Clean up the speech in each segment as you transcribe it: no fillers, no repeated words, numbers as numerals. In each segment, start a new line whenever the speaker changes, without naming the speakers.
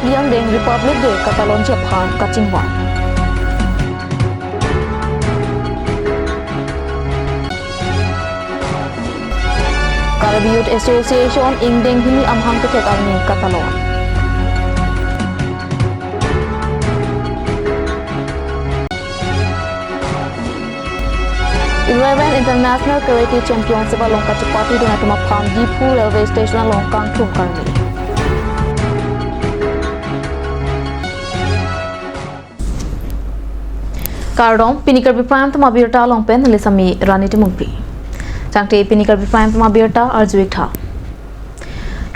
Prapliang deng Republic Day Catalan Japan Kacingwan. Caribbean Youth Association ingdeng hini amhang ketek arni Catalan. Eleven International Karate Championship along Kachipati dengan tema Pam Dipu Railway Station along Kangtung Karni. Kardom pinikar bipayam tema birta along pen lisami Rani Timungpi. Jangte pinikar bipayam tema birta arjuikha.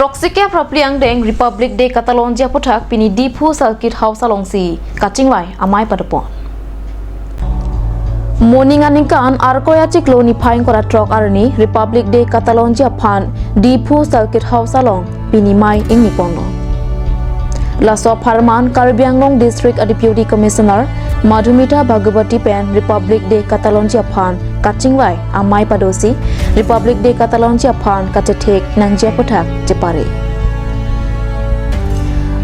Troxike Prapliang deng Republic Day Catalan Japutak pini Dipu Circuit House along si Kachingwai amai padapon. Morning aninkan arkoya ciklo ni paing kora trok arni Republic Day Catalan Japan Dipu Circuit House along pinimai ing nipondo. Laso Parman Caribbean Long District Deputy Commissioner Madhumita Bhagavati Pen Republic Day Catalan Japan Kachingwai amai padosi Republic Day Catalan Japan kacetek nang Japotak Jepare.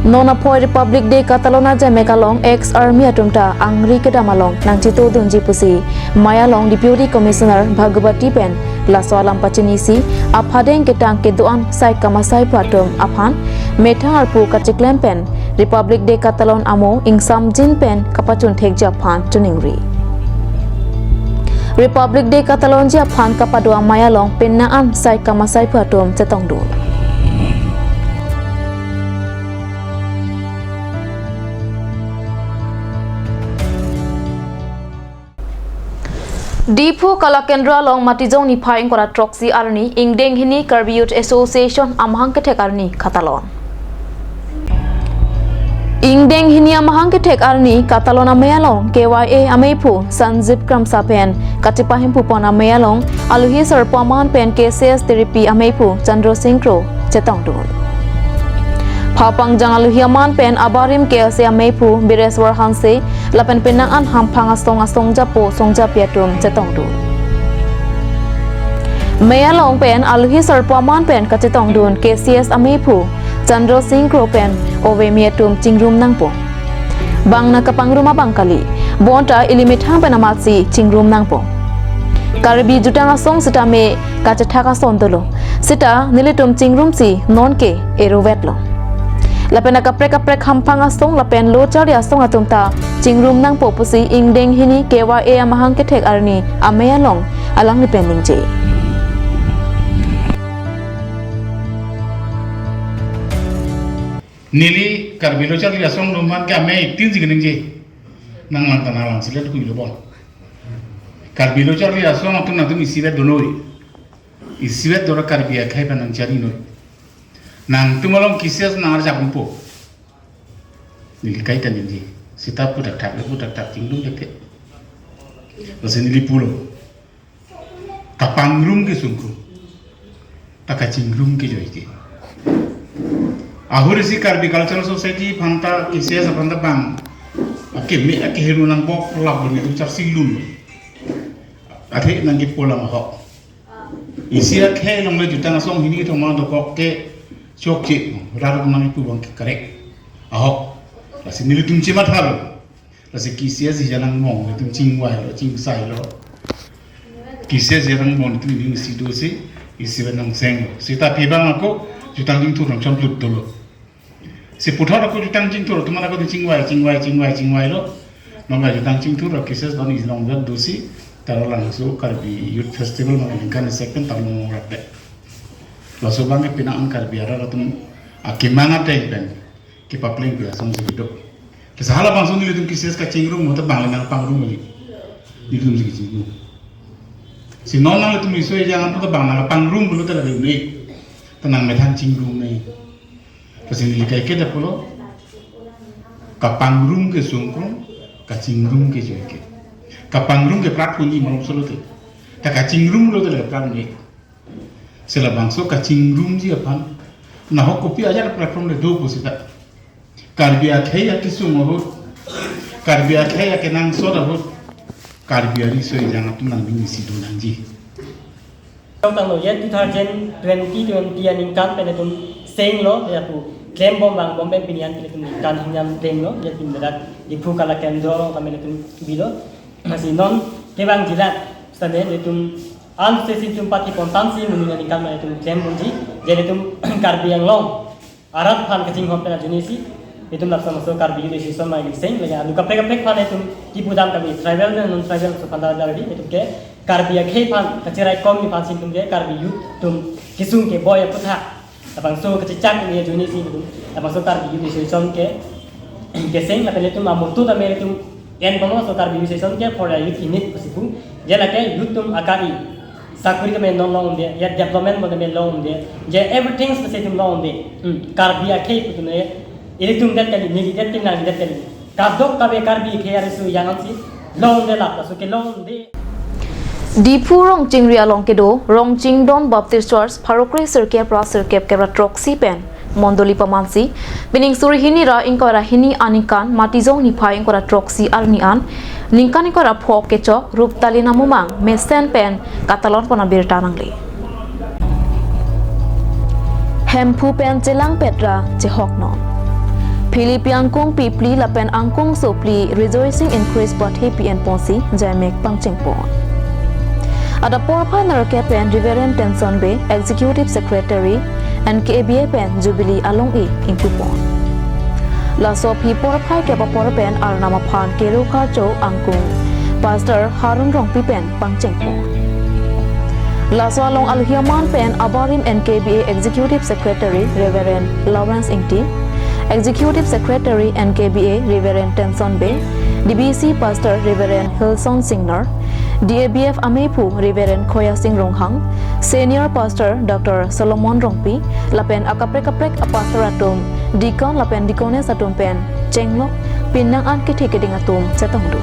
Nona poi Republic Day Catalona Jamekalong ex-army atumta angri kedamalong nang cito dunji pusi Mayalong Deputy Commissioner Bhagavati Pen laso alam pacinisi aphadeng ketang keduan sai kamasai patum aphan metang arpu kaciklem pen Republic Day Catalan amo ingsam jin pen kapacun thek Japan tuningri. Republic Day Catalan Japan kapadua Mayalong pennaan sai kamasai patum cetongdul. Dipu Kala Kendra long matijong ni paing kora troksi arni ingdeng hini Caribbean Youth Association amhang ketek arni Catalan. Ingdeng hini amhang ketek arni Catalan amayalong KYA ameipu Sanjib Kramsapen katipahim pupon amayalong aluhi serpaman pen KCS therapy ameipu Chandra Singkro cetongdun. Papang jangan luhiaman pen abarim KLC ameipu Bireswar Hanse lapen penangan hampang asong japo songja piatum cetongdun. Mayalong pen aluhi serpaman pen kacetongdun KCS ameipu Chandra Singkro pen ove miatum cingrum nangpo. Bang na kapangruma bangkali bonta ilimithang penamatsi cingrum nangpo. Karibi jutang asong sita me kacethaka sondolo sita nilitum cingrum si non ke erovetlo. Lapen kaprek hampang asong lapen lo cari asong atumta cingrum nang popusi ingdeng hini KYA amahang ketek arni amayalong alang ni pending je.
Nili karbilo cari asong luman ke ame itin jigening je nang lantan alang silet ku ilobon. Karbilo cari asong atum natum isiwet donoi isiwet dora karbia kai panang cari noi. Nang tumalong kisah nang arja kumpo, nili kaitan ini, sita pudak tak tinggung dek, lalu nili pulo, kapangrum ke sungku, tak cingrum ke joiki. Ahur si Caribbean Cultural Society phanta kisah sephanta bang, me heru nang bok labun itu car silun, akhir nang pola mahok, isi akhir nang le jutang asong hini itu mana dokok ke Cokcik, rara kemana itu bang kerek, ahok, lasi nili tumci mathal, lasi kisah si janang mong, itu cingwai lo, cingsai lo, kisah si janang mong itu ini situasi, isi benang seng lo, si tapi bang aku jutang jing turun campur dulu, si putar aku jutang jing turun, teman aku tu cingwai lo, nongga jutang jing turun, kisah tahun ini nongga dosi, taruh langsung Caribbean Youth Festival mengenai second tahun ngorapet. Laso bang pinaan karbiara ratum akimana tengpen kipapling pia song segitu. Kesahala bang song nilitum kisah kacingrum mau terbang lengan pangrum lagi nilitum segitu. Si nona nilitum isu jangan tuh terbang lengan pangrum bulu terlalu nih tenang metan cingrum nih. Kasih nilikai kita pulo kapangrum ke sungkrum kacingrum ke joike. Kapangrum ke prak punyi malu soluti. Kacingrum bulu terlalu prak nih. Sila bangso kacingrum ji apan nah kopi aja platform le do posita karbia khaya kisum ho karbia khaya kenang soda ho karbia ri so jang tum nang bini sidu nang ji
trong tang lo yen 2020 aning kan pe tum seng lo ya tu claim bom ben pinian pilitum kan hinyam claim no ya tim berat di kala kendro kami letum bilo masih non kebang jilat stane letum an sesi tum pati pontansi mununya di kan letum claim bunji jadi letum karbi yang long arat pan kecing hom tengah junisi itu lapsa masuk karbi itu sistem mai giseng lagi anu kapek pan itu tipu dam kami tribal dan non tribal so pandar dari itu ke karbi ya ke pan kecirai kom ni pan sintum ke karbi yu tum kisung ke boy putha tapang so kecicak ni junisi itu tapang so karbi yu sistem ke giseng la pele tum amutu da mere tum en bono so karbi yu sistem ke for youth unit pasipu jela ke youth tum akari sakuri kami non long dia ya development mo kami long dia je everything se tum long dia karbi ya ke itu ne ini tum dat kali ni dat tin nang dat kali kadok kabe karbi ke arisu yang ansi long de la so ke long de
Dipu rong jing ria long kedo rong jing don baptist church pharokre circuit pra circuit kebra troxy pen mondoli pamansi bining suri hini ra inkora hini anikan matizong ni phai inkora troxy arni an ningkan inkora phok kechok rup talina mumang mesen pen katalon pona birta nangli hempu pen jelang petra jehok non Philippine kung pipli lapen angkung sopli rejoicing in Christ but happy and ponsi jamek pangchengpon Ada porpa narake pen Reverend Tenson Bay Executive Secretary and KBA pen Jubilee Along E Impupon La sopi porpa ke pen arnama phan kero kharcho angkung Pastor Harun Rongpi pen pangchengpon La so along alhiaman pen Abarim and KBA Executive Secretary Reverend Lawrence Ingti Executive Secretary and KBA Reverend Tenson Bay, DBC Pastor Reverend Hilson Singner, DABF Amepu Reverend Khoya Singh Ronghang, Senior Pastor Dr. Solomon Rongpi, Lapen akaprek-aprek Pastor Atum, Deacon Lapen Deaconess Atum Pen, Chenglok, Pinang An Kithi-Keding Atum, Cetongdu.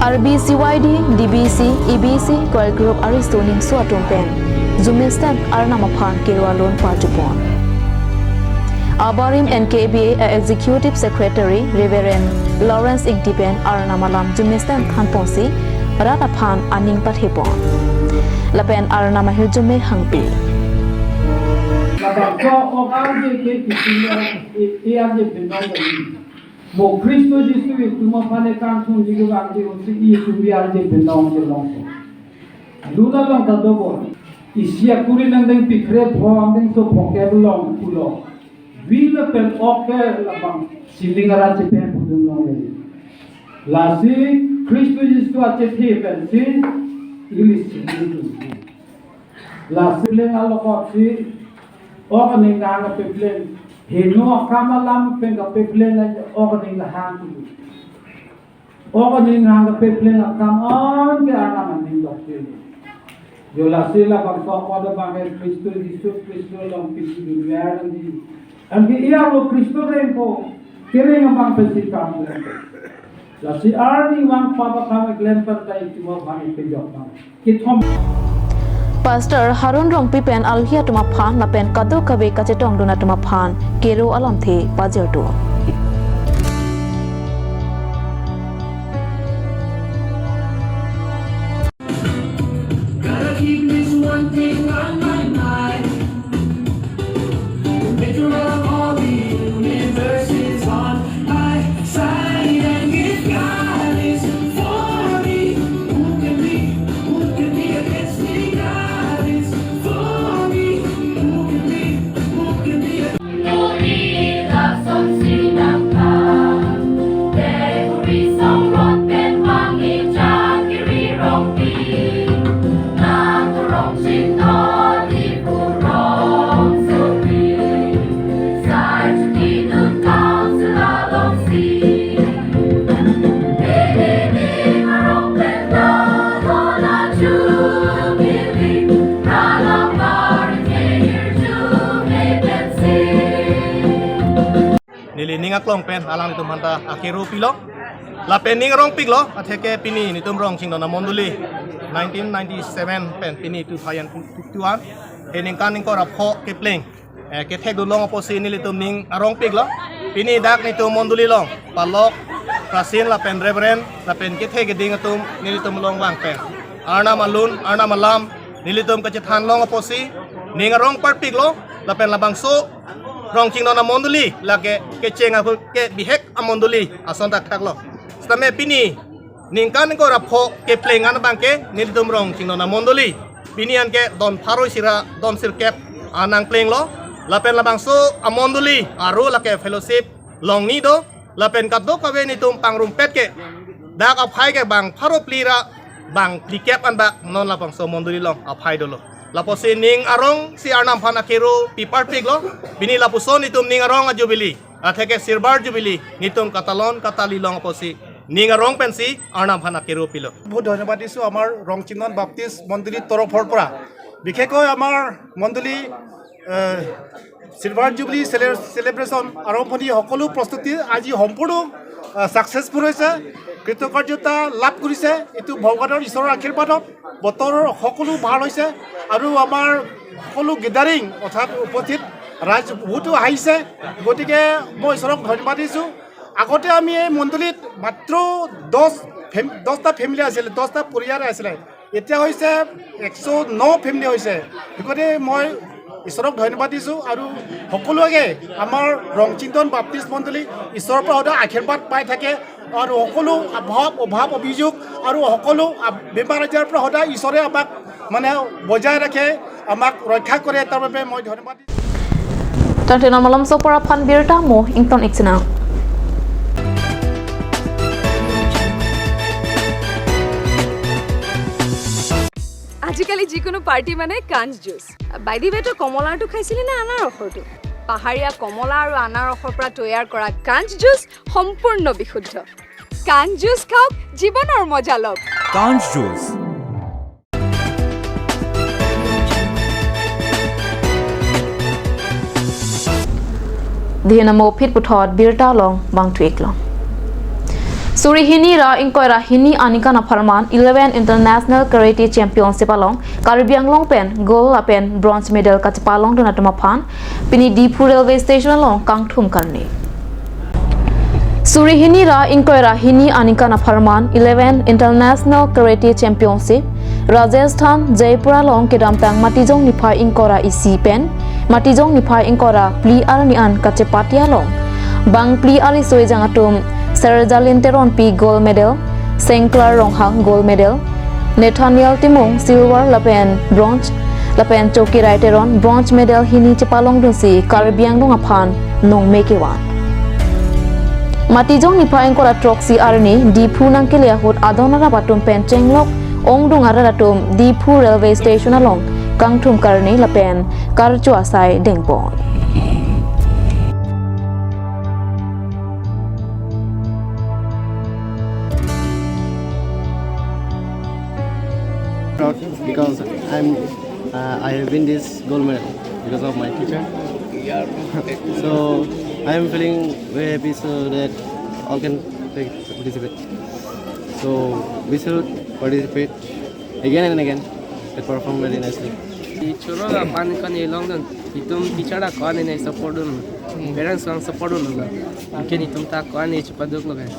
RBCYD, DBC, EBC, Choir Group Aristoning Suatum Pen, Zumistan Arnama Phan Kirwalon Pajupon. Abarim and KBA Executive Secretary Reverend Lawrence Ingtipen Arnamalam Zumistan Khanponsi, Rata Phan Aning Pathipon. Lapen Arnama Hirjume Hangpi.
Bo Kristo Yesu itu mapane kangkung juga angge usi Yesu biar je benong je longso. Luna long tadobo. Isia kuri nang deng pikre phong deng so phongke belong pulo. Vila pen oke labang silingara je pen pudung long le. Lasi Kristo Yesu ache the pen si ilis silingu. Lasi leng alokot si ok ning nang pe plan Hino kamalam penga peplenga organing la hangu. Organing hanga peplenga kam on ke ana maning dokter. Jo la sila bang so pada bang Kristo Yesus Kristo lang pisi dunia ni. Angge ia lo Kristo renko kere bang pesi kam. La si arni wang papa kam glemper tai cuma bang pejok bang. Kitom
Pastor Harun Rongpi pen alhia tuma phan la pen kado kabe kachetong dona tuma phan kero alam the pajerdo
Gotta keep this one thing on my mind. The maker of all the universe is on my side, and if God is for me, who can be against me? God is for me, who can be against me?
ninga klong pen alang nitum hanta akhiru pilo la pen ning rong pik lo atheke pini nitum rong ching na monduli 1997 pen pini 2021 hening kan ning ko rapho ke pleng ke thek du long oposi ni litum ning arong pik lo pini dak nitum monduli long palok prasin la pen reverend la pen ke thek ding atum ni litum long wang pen arna malun arna malam ni litum ka chethan long oposi ning arong par pik lo la pen labang so rong ching na monduli la ke chenga ke bihek amonduli ason tak thak lo stame pini ning kan ko rapho ke plengan bangke nilitum rong ching na monduli pini an ke don pharo sira don sir kep anang pleng lo la pen labang so amonduli aru la ke fellowship long ni do la pen kat do ka ve nitum pangrum pet ke dak aphai ke bang pharo plira bang dikep an bak non la pang so monduli long aphai do lo laposi ning arong si arnam phana kero pipar pig lo bini lapuso nitum ning arong ajubili atheke sirbar jubili nitum katalon katali long aposi ning arong pensi arnam phana kero pilo
বহুত ধন্যবাদ দিছোঁ আমাৰ ৰংচিংনন বাপ্তিষ্ট মণ্ডলীৰ তৰফৰ পৰা বিশেষকৈ আমাৰ মণ্ডলী চিলভাৰ জুবলি চেলিব্ৰেশ্যন আৰম্ভণি সকলো প্ৰস্তুতি আজি সম্পূৰ্ণ ছাকচেছফুল হৈছে কৃতকাৰ্যতা লাভ কৰিছে এইটো ভগৱানৰ ঈশ্বৰৰ আশীৰ্বাদত বতৰৰ সকলো ভাল হৈছে আৰু আমাৰ সকলো গেডাৰিং অৰ্থাৎ উপস্থিত ৰাইজ বহুতো আহিছে গতিকে মই ঈশ্বৰক ধন্যবাদ দিছোঁ আগতে আমি এই মণ্ডলীত মাত্ৰ 10টা ফেমিলি আছিলে 10টা পৰিয়াল আছিলে এতিয়া হৈছে 109 ফেমিলি হৈছে গতিকে মই ঈশ্বৰক ধন্যবাদ দিছোঁ আৰু সকলোকে আমাৰ ৰংচিংনন বাপ্তিষ্ট মণ্ডলী ঈশ্বৰৰ পৰা সদায় আশীৰ্বাদ পাই থাকে আৰু সকলো অভাৱ অভিযোগ আৰু সকলো বেমাৰ আজাৰৰ পৰা সদায় ঈশ্বৰে আমাক মানে বজাই ৰাখে আমাক ৰক্ষা কৰে তাৰ বাবে মই ধন্যবাদ দিছোঁ
Tantinan malam sopora phan birta mo ington iksina
আজিকালি যিকোনো পাৰ্টি মানে কাঞ্চ জুচ বাই দি ৱেটো কমলাটো খাইছিলি না আনাৰসৰটো পাহাৰীয়া কমলা আৰু আনাৰসৰ পৰা তৈয়াৰ কৰা কাঞ্চ জুচ সম্পূৰ্ণ বিশুদ্ধ কাঞ্চ জুচ খাওক জীৱনৰ মজা লওক
কাঞ্চ juice
Dihina mo phit puthot birta long bang tweak long Suri hini ra inkoira hini anika na farman 11 international karate championship along Caribbean long pen gold pen bronze medal ka chapalong dona tuma phan pini Dipu railway station along kangthum karni Suri hini ra inkoira hini anika na farman 11 international karate championship Rajasthan Jaipur along kedam tang matijong niphai inkora isi pen matijong niphai inkora pli arni an ka chepati along bang pli ari soi jangatum Serjalin Teron P gold medal, Sengklar Ronghang gold medal, Nathaniel Timong silver lapen bronze, lapen Choki Raiteron bronze medal hini chepalong dunsi Caribbean dong aphan nong mekewan. Matijong nipaeng kora troksi arni Dipu nangkele hut adonara batum pen chenglok ong dung aratum Dipu railway station along kangthum karni lapen karchu asai dengpon.
Proud because I have win this gold medal because of my teacher. So I am feeling very happy so that all can participate. So we should participate again and again and perform very nicely.
Choro la pan kan ilong dun itum teacher da kan ne support dun parents lang support dun la iken itum ta kan ne chupaduk lo gan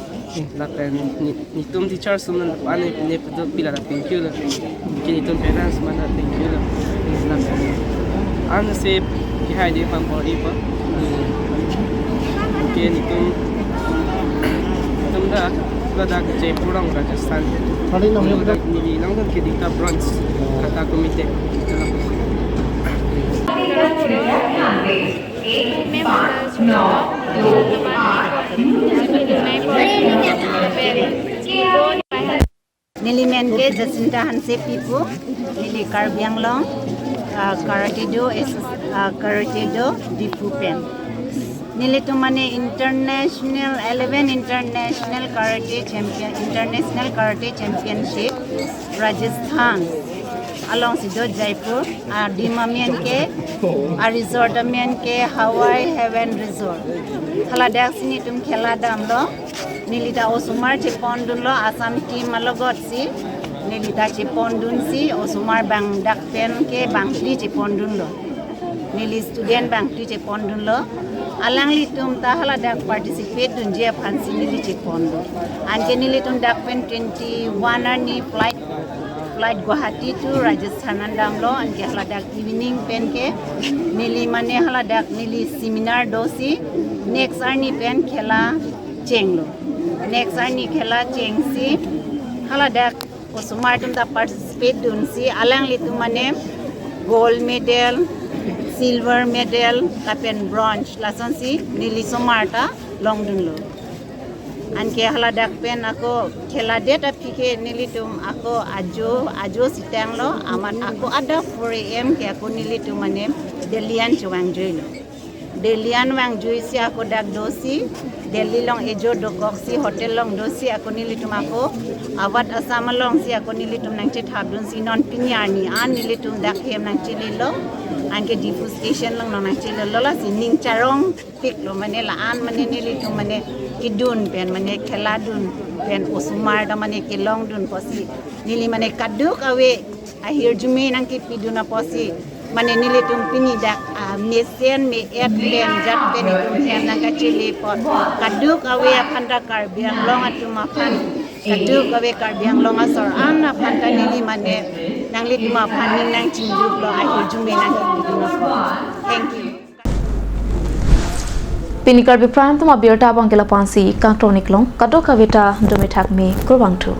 la pen itum teacher sun pan ne paduk pila la thank you la iken itum parents mana thank you la an se ki hai de pam body pa iken itum da da Jaipur ang Rajasthan ni lang dun ki dikta bronze kata komite
Nilimente Jacinta Hanse Pipu, Nili Caribbean Long, Karate Do Dipu Pen. Nili Tumane International 11 International Karate Championship, Rajasthan. along sido Jaipur, Dimamian ke, resort amian ke Hawaii Heaven Resort. Haladak sini tum khela dam lo, nilita Osumar Chepondun lo Assam team malogot si, nilita Chepondun si Osumar bang dakpen ke bangli Chepondun lo. Nili student bangli Chepondun lo. Alangli tum ta haladak participate dun je phansi nili Chepondun. Anke nili tum dakpen 21 ni flight Guwahati to Rajasthan andam lo anke haladak evening pen ke nili mane haladak nili seminar dosi next arni pen khela chenglo next arni khela chengsi haladak Osumar tum ta participate dun si alangli tum mane gold medal silver medal kapen bronze lason si nili somarta long dun lo anke haladak pen ako khela date apike nilitum ako ajo sitang lo amat ako ada 4 am ke ako nilitum mane delian chuangjoi lo delian wangjoi si ako dak dosi delhi long ejo dokok si hotel long dosi ako nilitum ako awat asam long si ako nilitum nang che thabdun si non pinyarni an nilitum dak hem nang chililo anke difu station lang nang chililo la si ning charong pik lo mane la an mane nilitum mane kidun pen mane kheladun pen Osumar da mane kilong dun posi nili mane kaduk awe ahir jumi nang ki piduna posi mane nili tum pini dak mesen me et pen jat pen tum hen nang ka chili pot kaduk awe phanda kar biang long atuma phan kaduk awe kar biang long asor anna phanda nili mane nang li tuma phan ning nang chinduk lo ahir jumi nang ki piduna pot thank you
Pinikar Bipram tuma biota bangkela pansi kang tonik long kato kavita domitak me kurbang tu.